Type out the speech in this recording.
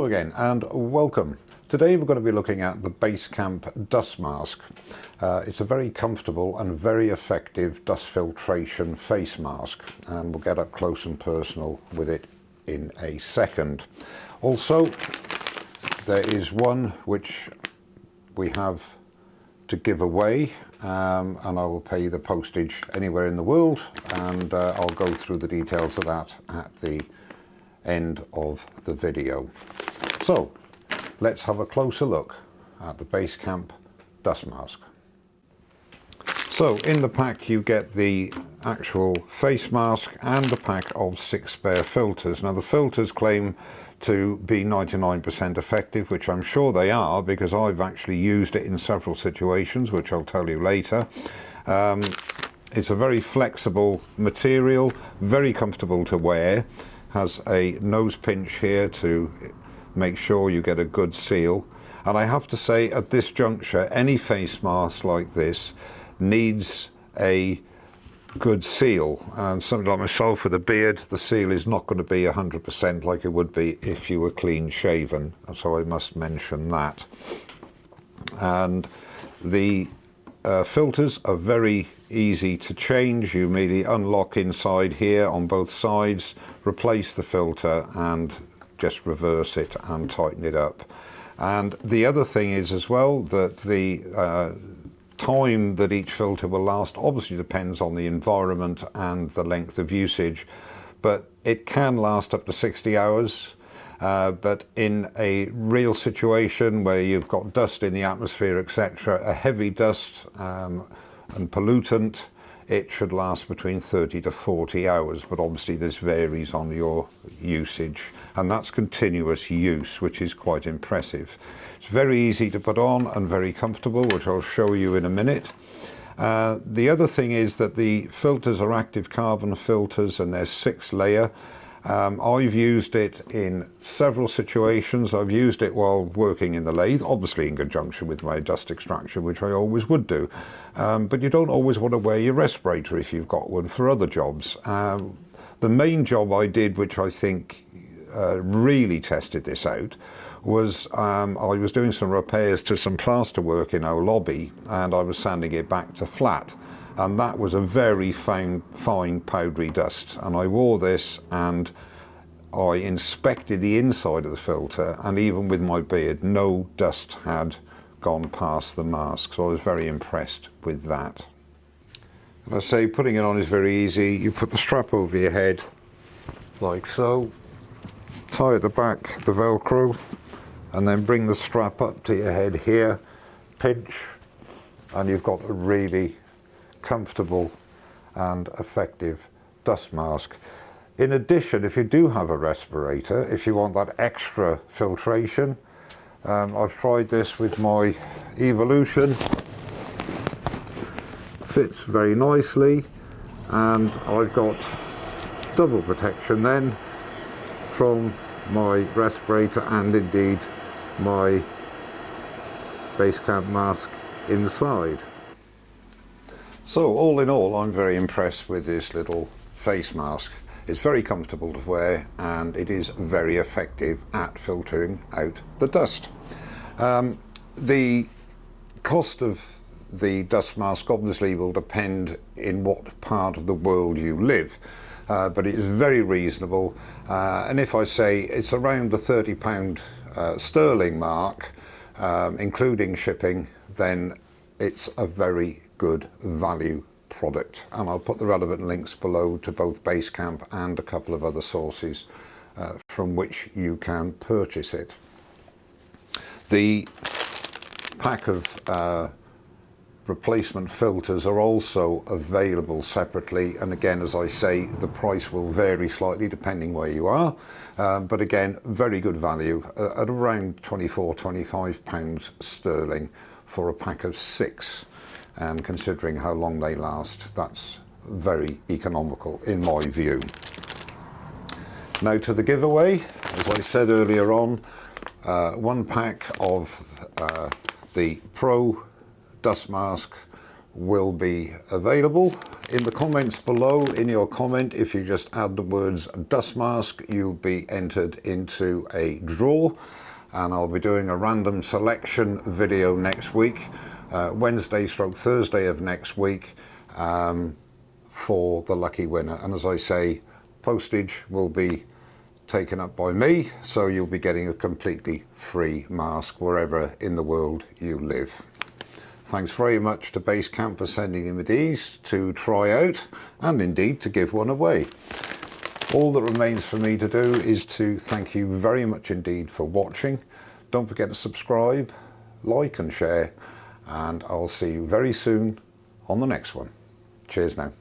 Hello again and welcome. Today we're going to be looking at the Basecamp dust mask. It's a very comfortable and very effective dust filtration face mask, and we'll get up close and personal with it in a second. Also, there is one which we have to give away, and I will pay the postage anywhere in the world, and I'll go through the details of that at the end of the video. So let's have a closer look at the Basecamp dust mask. So in the pack you get the actual face mask and a pack of 6 spare filters. Now the filters claim to be 99% effective, which I'm sure they are, because I've actually used it in several situations, which I'll tell you later. It's a very flexible material, very comfortable to wear, has a nose pinch here to make sure you get a good seal. And I have to say, at this juncture, any face mask like this needs a good seal, and somebody like myself with a beard, the seal is not going to be 100% like it would be if you were clean shaven, so I must mention that. And the filters are very easy to change. You immediately unlock inside here on both sides, replace the filter and just reverse it and tighten it up. And the other thing is as well that the time that each filter will last obviously depends on the environment and the length of usage, but it can last up to 60 hours. But in a real situation where you've got dust in the atmosphere, etc., a heavy dust and pollutant, it should last between 30 to 40 hours, but obviously this varies on your usage, and that's continuous use, which is quite impressive. It's very easy to put on and very comfortable, which I'll show you in a minute. The other thing is that the filters are active carbon filters, and they're 6-layer. I've used it in several situations. I've used it while working in the lathe, obviously in conjunction with my dust extraction, which I always would do. But you don't always want to wear your respirator if you've got one for other jobs. The main job I did, which I think really tested this out, was I was doing some repairs to some plaster work in our lobby, and I was sanding it back to flat. And that was a very fine powdery dust, and I wore this and I inspected the inside of the filter, and even with my beard no dust had gone past the mask, so I was very impressed with that. And I say putting it on is very easy. You put the strap over your head like so, tie at the back the Velcro, and then bring the strap up to your head here, pinch, and you've got a really comfortable and effective dust mask. In addition, if you do have a respirator, if you want that extra filtration, I've tried this with my Evolution. Fits very nicely, and I've got double protection then from my respirator and indeed my Basecamp mask inside. So all in all, I'm very impressed with this little face mask. It's very comfortable to wear, and it is very effective at filtering out the dust. The cost of the dust mask obviously will depend in what part of the world you live, but it is very reasonable, and if I say it's around the £30 sterling mark, including shipping, then it's a very good value product, and I'll put the relevant links below to both Basecamp and a couple of other sources from which you can purchase it. The pack of replacement filters are also available separately, and again, as I say, the price will vary slightly depending where you are, but again, very good value at around £24–25 sterling for a pack of 6. And considering how long they last, that's very economical in my view. Now to the giveaway. As I said earlier on, one pack of the Pro dust mask will be available. In the comments below, in your comment, if you just add the words dust mask, you'll be entered into a draw, and I'll be doing a random selection video next week, Wednesday/Thursday of next week, for the lucky winner. And as I say, postage will be taken up by me, so you'll be getting a completely free mask wherever in the world you live. Thanks very much to Basecamp for sending me these to try out, and indeed to give one away. All that remains for me to do is to thank you very much indeed for watching. Don't forget to subscribe, like and share, and I'll see you very soon on the next one. Cheers now.